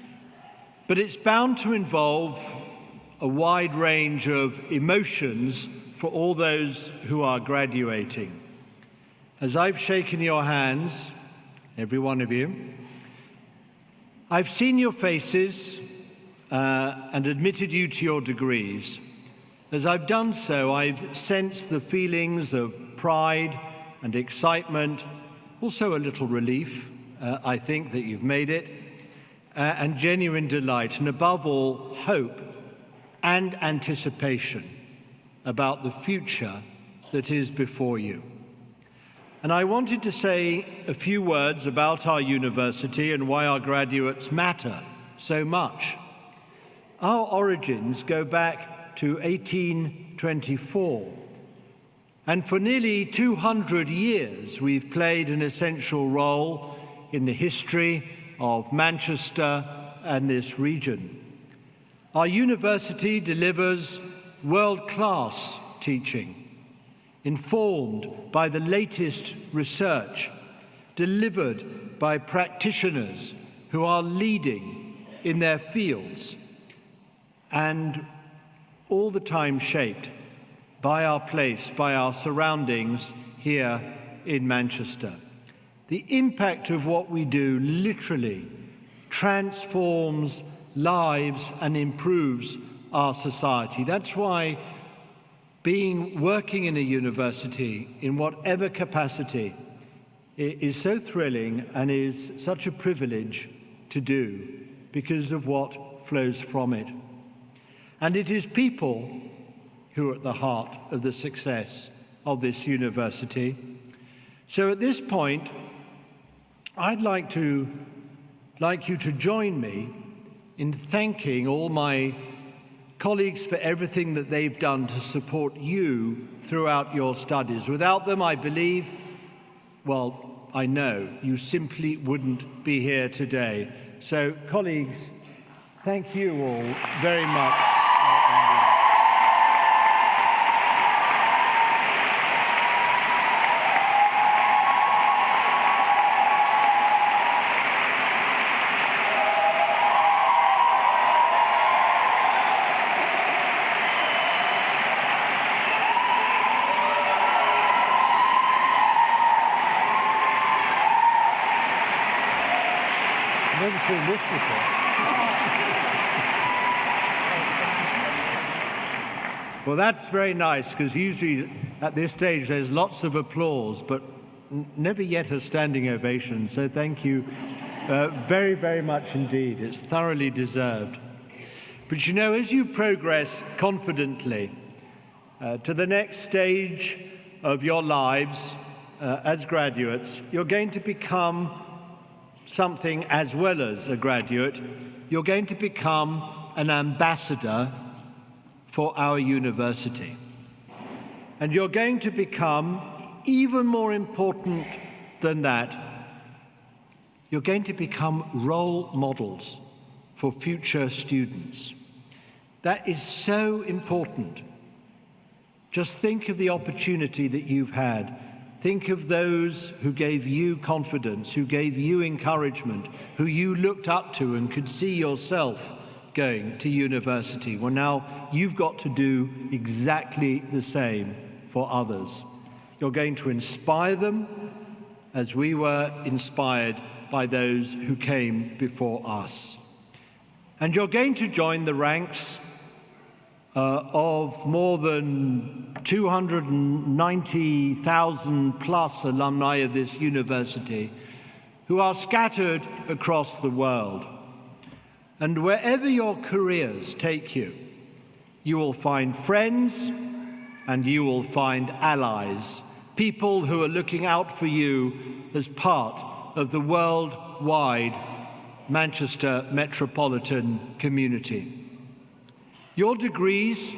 but it's bound to involve a wide range of emotions for all those who are graduating. As I've shaken your hands, every one of you, I've seen your faces and admitted you to your degrees. As I've done so, I've sensed the feelings of pride and excitement, also a little relief I think that you've made it, and genuine delight, and above all, hope and anticipation about the future that is before you. And I wanted to say a few words about our university and why our graduates matter so much. Our origins go back to 1824, and for nearly 200 years we've played an essential role in the history of Manchester and this region. Our university delivers world-class teaching, informed by the latest research, delivered by practitioners who are leading in their fields, and all the time shaped by our place, by our surroundings here in Manchester. The impact of what we do literally transforms lives and improves our society. That's why working in a university, in whatever capacity, is so thrilling and is such a privilege to do because of what flows from it. And it is people who are at the heart of the success of this university. So at this point, I'd like you to join me in thanking all my colleagues for everything that they've done to support you throughout your studies. Without them, I believe, well, I know, you simply wouldn't be here today. So, colleagues, thank you all very much. Never seen this before. Well, that's very nice, because usually at this stage there's lots of applause, but never yet a standing ovation. So thank you very, very much indeed. It's thoroughly deserved. But you know, as you progress confidently to the next stage of your lives as graduates, you're going to become something as well as a graduate. You're going to become an ambassador for our university. And you're going to become, even more important than that, you're going to become role models for future students. That is so important. Just think of the opportunity that you've had. Think of those who gave you confidence, who gave you encouragement, who you looked up to and could see yourself going to university. Well, now you've got to do exactly the same for others. You're going to inspire them as we were inspired by those who came before us. And you're going to join the ranks of more than 290,000 plus alumni of this university who are scattered across the world. And wherever your careers take you, you will find friends and you will find allies, people who are looking out for you as part of the worldwide Manchester Metropolitan community. Your degrees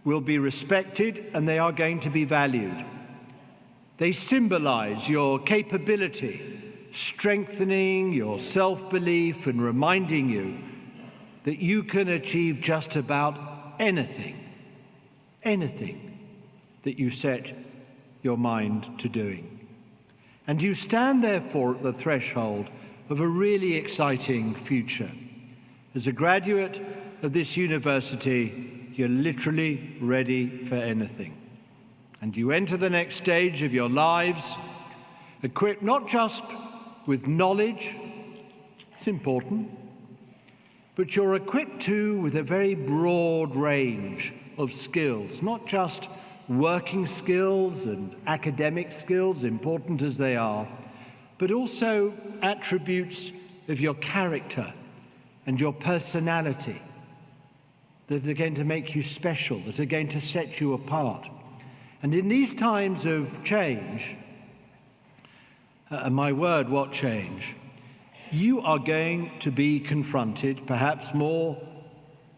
will be respected and they are going to be valued. They symbolize your capability, strengthening your self-belief and reminding you that you can achieve just about anything that you set your mind to doing. And you stand therefore at the threshold of a really exciting future. As a graduate of this university, you're literally ready for anything. And you enter the next stage of your lives equipped not just with knowledge, it's important, but you're equipped too with a very broad range of skills, not just working skills and academic skills, important as they are, but also attributes of your character and your personality that are going to make you special, that are going to set you apart. And in these times of change, and my word, what change, you are going to be confronted, perhaps more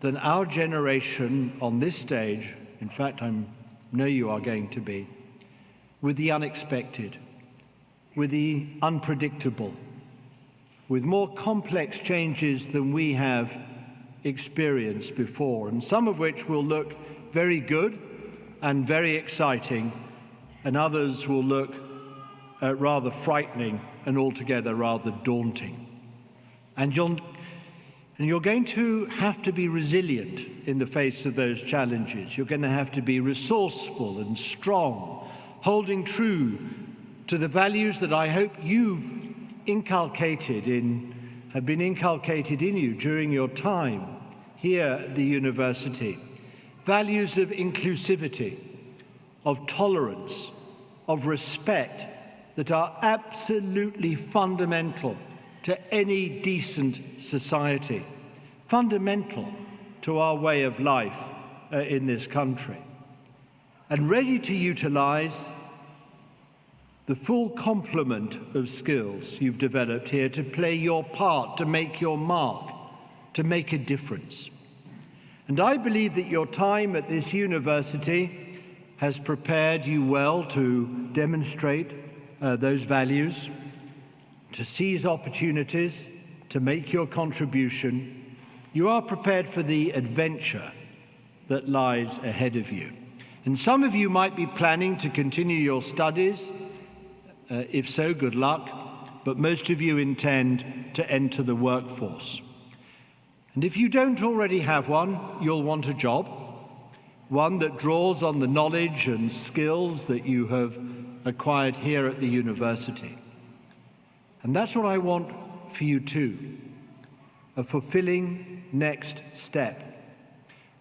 than our generation on this stage, in fact, I know you are going to be, with the unexpected, with the unpredictable, with more complex changes than we have experienced before, and some of which will look very good and very exciting, and others will look rather frightening and altogether rather daunting. And you're going to have to be resilient in the face of those challenges. You're going to have to be resourceful and strong, holding true to the values that I hope you've have been inculcated in you during your time here at the university. Values of inclusivity, of tolerance, of respect that are absolutely fundamental to any decent society, fundamental to our way of life in this country, and ready to utilize the full complement of skills you've developed here to play your part, to make your mark, to make a difference. And I believe that your time at this university has prepared you well to demonstrate those values, to seize opportunities, to make your contribution. You are prepared for the adventure that lies ahead of you. And some of you might be planning to continue your studies. If so, good luck. But most of you intend to enter the workforce. And if you don't already have one, you'll want a job, one that draws on the knowledge and skills that you have acquired here at the university. And that's what I want for you too, a fulfilling next step.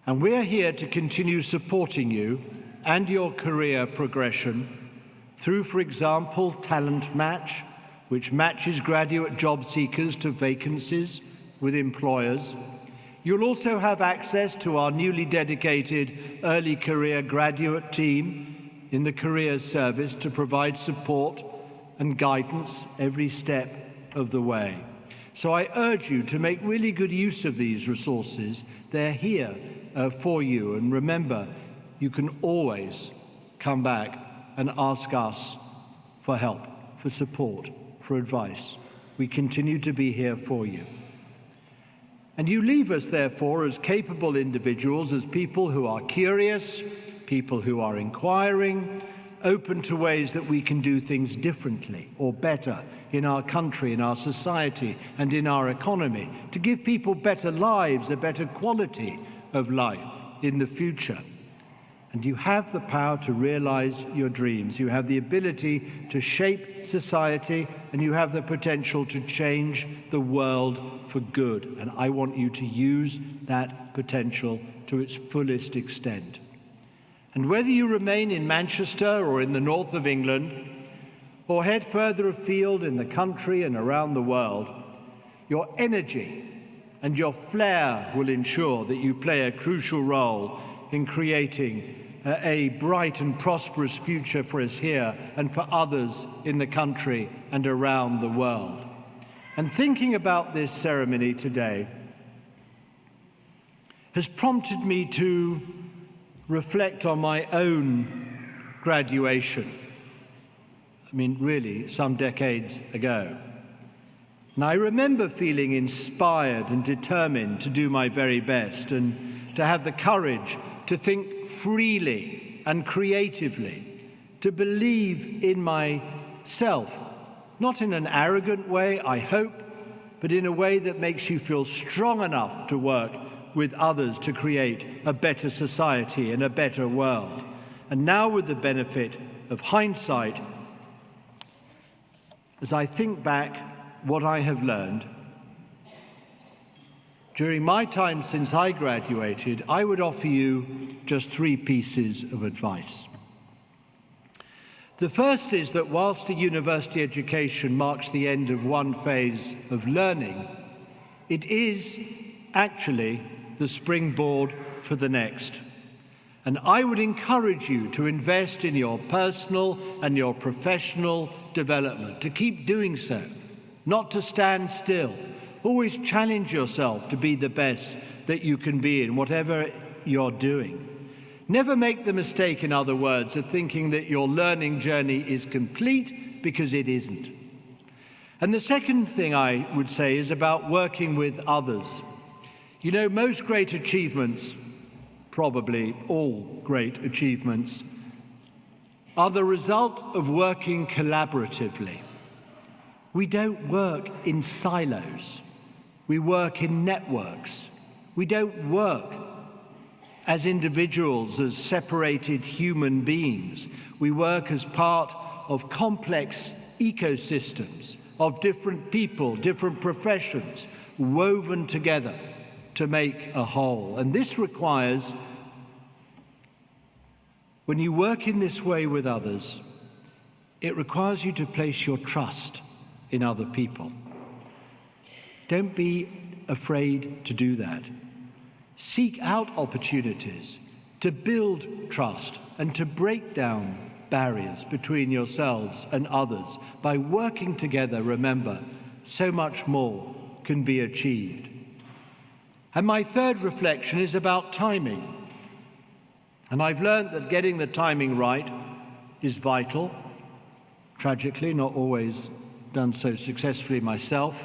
And we're here to continue supporting you and your career progression through, for example, Talent Match, which matches graduate job seekers to vacancies with employers. You'll also have access to our newly dedicated early career graduate team in the Careers Service to provide support and guidance every step of the way. So I urge you to make really good use of these resources. They're here for you. And remember, you can always come back and ask us for help, for support, for advice. We continue to be here for you. And you leave us, therefore, as capable individuals, as people who are curious, people who are inquiring, open to ways that we can do things differently or better in our country, in our society, and in our economy, to give people better lives, a better quality of life in the future. And you have the power to realize your dreams. You have the ability to shape society, and you have the potential to change the world for good. And I want you to use that potential to its fullest extent. And whether you remain in Manchester or in the north of England, or head further afield in the country and around the world, your energy and your flair will ensure that you play a crucial role in creating a bright and prosperous future for us here and for others in the country and around the world. And thinking about this ceremony today has prompted me to reflect on my own graduation. I mean, really, some decades ago. And I remember feeling inspired and determined to do my very best and to have the courage to think freely and creatively, to believe in myself, not in an arrogant way, I hope, but in a way that makes you feel strong enough to work with others to create a better society and a better world. And now, with the benefit of hindsight, as I think back what I have learned, during my time since I graduated, I would offer you just 3 pieces of advice. The first is that whilst a university education marks the end of one phase of learning, it is actually the springboard for the next. And I would encourage you to invest in your personal and your professional development, to keep doing so, not to stand still. Always challenge yourself to be the best that you can be in whatever you're doing. Never make the mistake, in other words, of thinking that your learning journey is complete, because it isn't. And the second thing I would say is about working with others. You know, most great achievements, probably all great achievements, are the result of working collaboratively. We don't work in silos. We work in networks. We don't work as individuals, as separated human beings. We work as part of complex ecosystems of different people, different professions, woven together to make a whole. And this requires, when you work in this way with others, it requires you to place your trust in other people. Don't be afraid to do that. Seek out opportunities to build trust and to break down barriers between yourselves and others. By working together, remember, so much more can be achieved. And my third reflection is about timing. And I've learned that getting the timing right is vital. Tragically, not always done so successfully myself.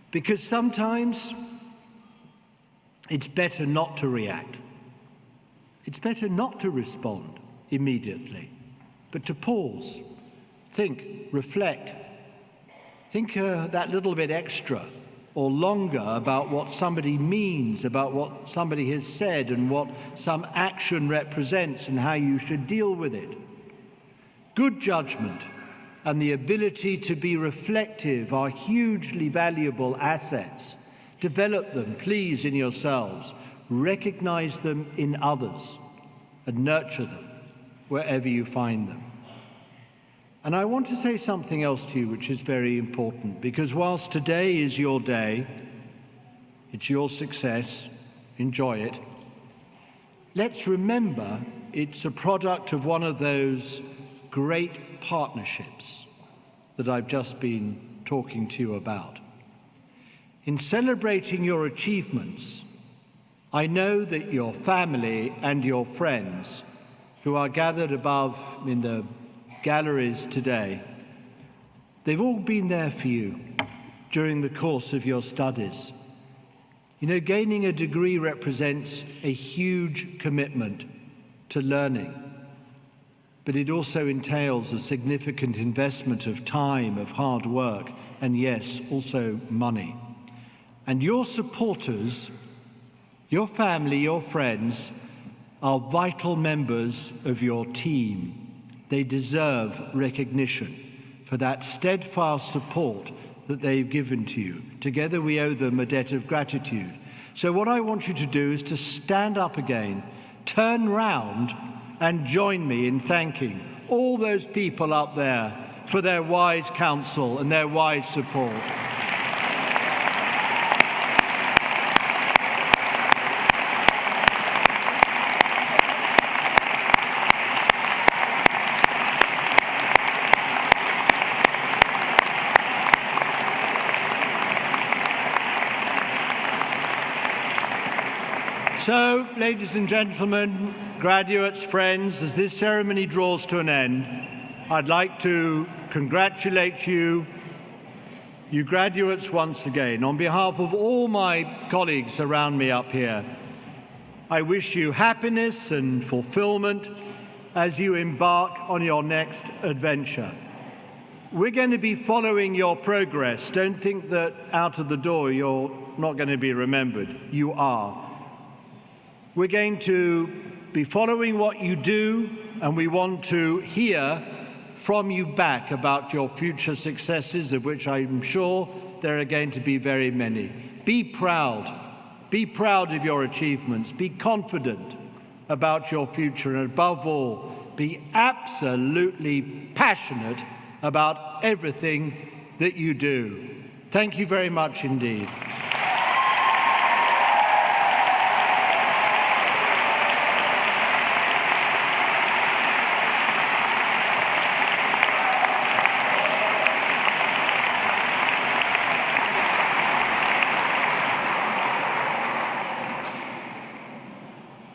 Because sometimes it's better not to react. It's better not to respond immediately, but to pause, think, reflect. Think that little bit extra or longer about what somebody means, about what somebody has said and what some action represents and how you should deal with it. Good judgment and the ability to be reflective are hugely valuable assets. Develop them, please, in yourselves. Recognize them in others and nurture them wherever you find them. And I want to say something else to you which is very important, because whilst today is your day, it's your success, enjoy it, let's remember it's a product of one of those great partnerships that I've just been talking to you about. In celebrating your achievements, I know that your family and your friends who are gathered above in the galleries today, they've all been there for you during the course of your studies. You know, gaining a degree represents a huge commitment to learning, but it also entails a significant investment of time, of hard work, and yes, also money. And your supporters, your family, your friends, are vital members of your team. They deserve recognition for that steadfast support that they've given to you. Together we owe them a debt of gratitude. So what I want you to do is to stand up again, turn round and join me in thanking all those people up there for their wise counsel and their wise support. So, ladies and gentlemen, graduates, friends, as this ceremony draws to an end, I'd like to congratulate you graduates, once again. On behalf of all my colleagues around me up here, I wish you happiness and fulfillment as you embark on your next adventure. We're going to be following your progress. Don't think that out of the door you're not going to be remembered. You are. We're going to be following what you do, and we want to hear from you back about your future successes, of which I'm sure there are going to be very many. Be proud. Be proud of your achievements. Be confident about your future, and above all, be absolutely passionate about everything that you do. Thank you very much indeed.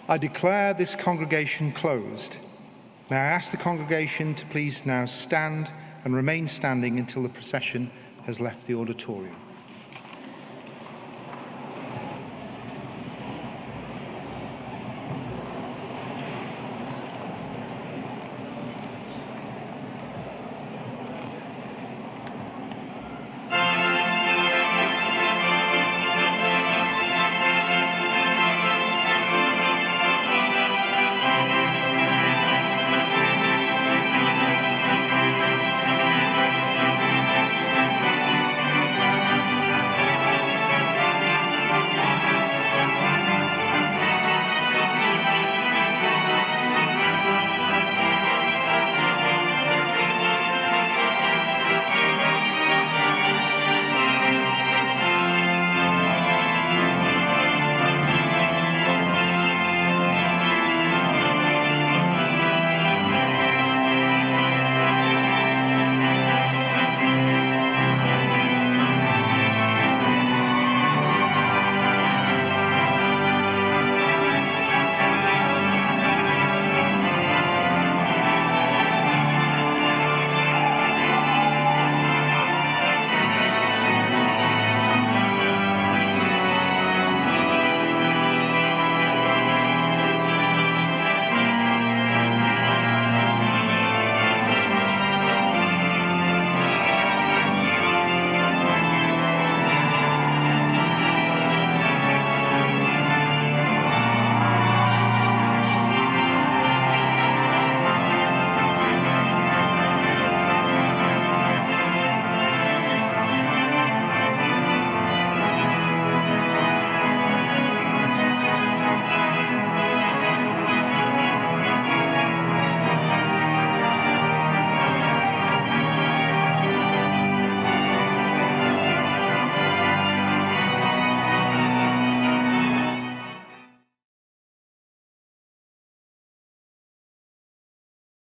I declare this congregation closed. May I ask the congregation to please now stand and remain standing until the procession has left the auditorium.